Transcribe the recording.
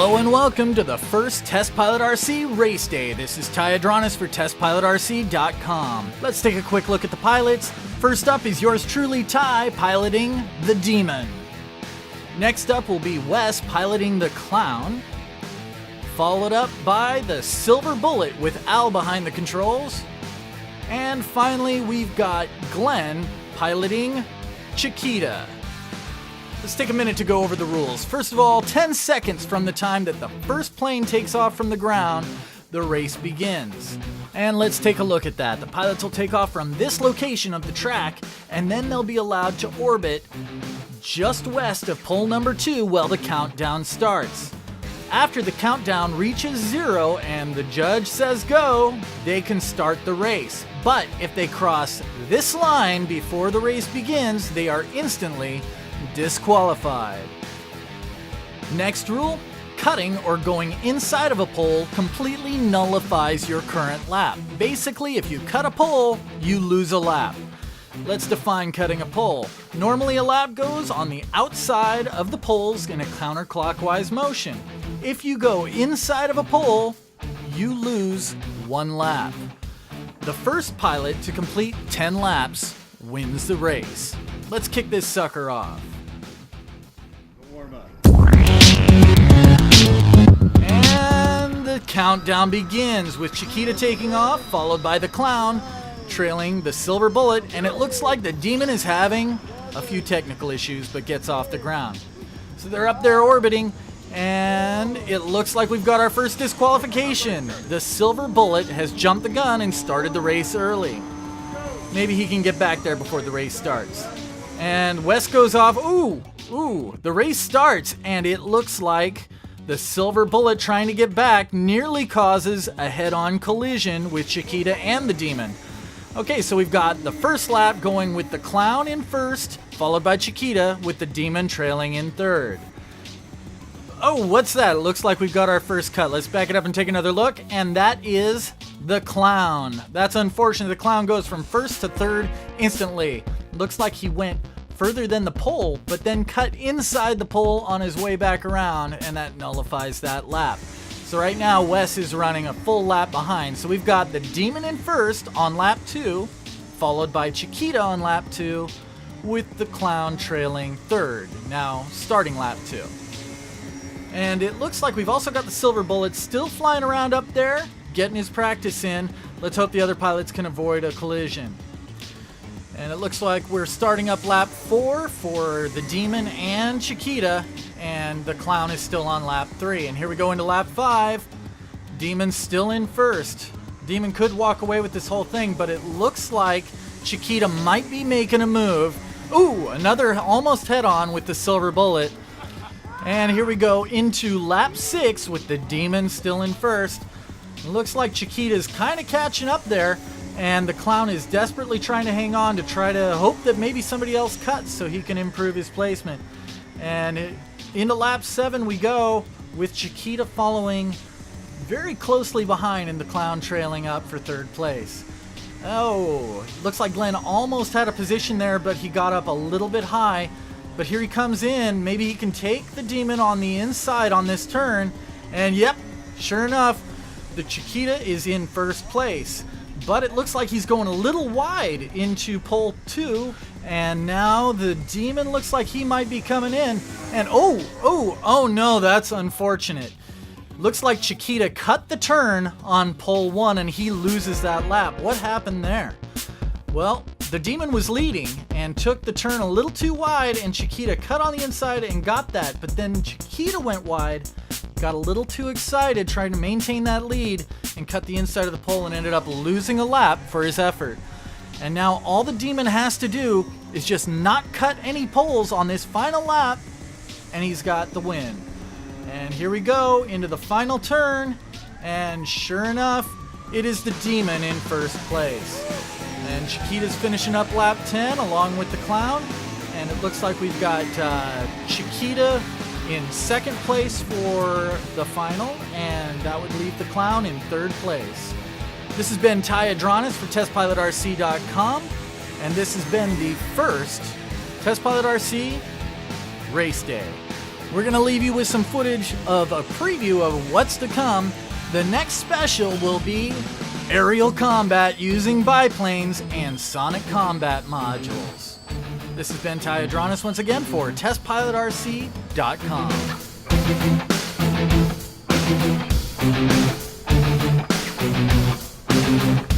Hello and welcome to the first Test Pilot RC race day. This is Ty Adranis for TestPilotRC.com. Let's take a quick look at the pilots. First up is yours truly, Ty, piloting the Demon. Next up will be Wes piloting the Clown. Followed up by the Silver Bullet with Al behind the controls. And finally, we've got Glenn piloting Chiquita. Let's take a minute to go over the rules. First of all, 10 seconds from the time that the first plane takes off from the ground, the race begins. And let's take a look at that. The pilots will take off from this location of the track, and then they'll be allowed to orbit just west of pole number 2 while the countdown starts. After the countdown reaches 0 and the judge says go, they can start the race. But if they cross this line before the race begins, they are instantly disqualified. Next rule, cutting or going inside of a pole completely nullifies your current lap. Basically, if you cut a pole, you lose a lap. Let's define cutting a pole. Normally a lap goes on the outside of the poles in a counterclockwise motion. If you go inside of a pole, you lose 1 lap. The first pilot to complete 10 laps wins the race. Let's kick this sucker off. And the countdown begins with Chiquita taking off, followed by the Clown, trailing the Silver Bullet, and it looks like the Demon is having a few technical issues but gets off the ground. So they're up there orbiting, and it looks like we've got our first disqualification. The Silver Bullet has jumped the gun and started the race early. Maybe he can get back there before the race starts. And Wes goes off. The race starts, and it looks like the Silver Bullet trying to get back nearly causes a head-on collision with Chiquita and the Demon. Okay, so we've got the first lap going with the Clown in first, followed by Chiquita with the Demon trailing in third. Oh, what's that? It looks like we've got our first cut. Let's back it up and take another look, and that is the Clown. That's unfortunate. The Clown goes from first to third instantly. Looks like he went further than the pole, but then cut inside the pole on his way back around, and that nullifies that lap. So right now, Wes is running a full lap behind. So we've got the Demon in first on lap 2, followed by Chiquita on lap 2, with the Clown trailing third, now starting lap 2. And it looks like we've also got the Silver Bullet still flying around up there, getting his practice in. Let's hope the other pilots can avoid a collision. And it looks like we're starting up lap 4 for the Demon and Chiquita, and the Clown is still on lap 3. And here we go into lap 5. Demon's still in first. Demon could walk away with this whole thing, but it looks like Chiquita might be making a move. Ooh, another almost head-on with the Silver Bullet. And here we go into lap 6 with the Demon still in first. It looks like Chiquita's kind of catching up there, and the Clown is desperately trying to hang on to try to hope that maybe somebody else cuts so he can improve his placement. And into lap 7 we go, with Chiquita following very closely behind and the Clown trailing up for third place. Oh, looks like Glenn almost had a position there, but he got up a little bit high. But here he comes in. Maybe he can take the Demon on the inside on this turn. And yep, sure enough, the Chiquita is in first place. But it looks like he's going a little wide into pole 2. And now the Demon looks like he might be coming in. And oh no, that's unfortunate. Looks like Chiquita cut the turn on pole 1 and he loses that lap. What happened there? Well, the Demon was leading and took the turn a little too wide, and Chiquita cut on the inside and got that. But then Chiquita went wide, got a little too excited trying to maintain that lead, and cut the inside of the pole and ended up losing a lap for his effort. And now all the Demon has to do is just not cut any poles on this final lap, and he's got the win. And here we go into the final turn, and sure enough, it is the Demon in first place. And Chiquita's finishing up lap 10 along with the Clown, and it looks like we've got Chiquita in second place for the final, and that would leave the Clown in third place. This has been Ty Adranis for TestPilotRC.com, and this has been the first Test Pilot RC race day. We're going to leave you with some footage of a preview of what's to come. The next special will be aerial combat using biplanes and sonic combat modules. This has been Ty Adranis once again for TestPilotRC.com.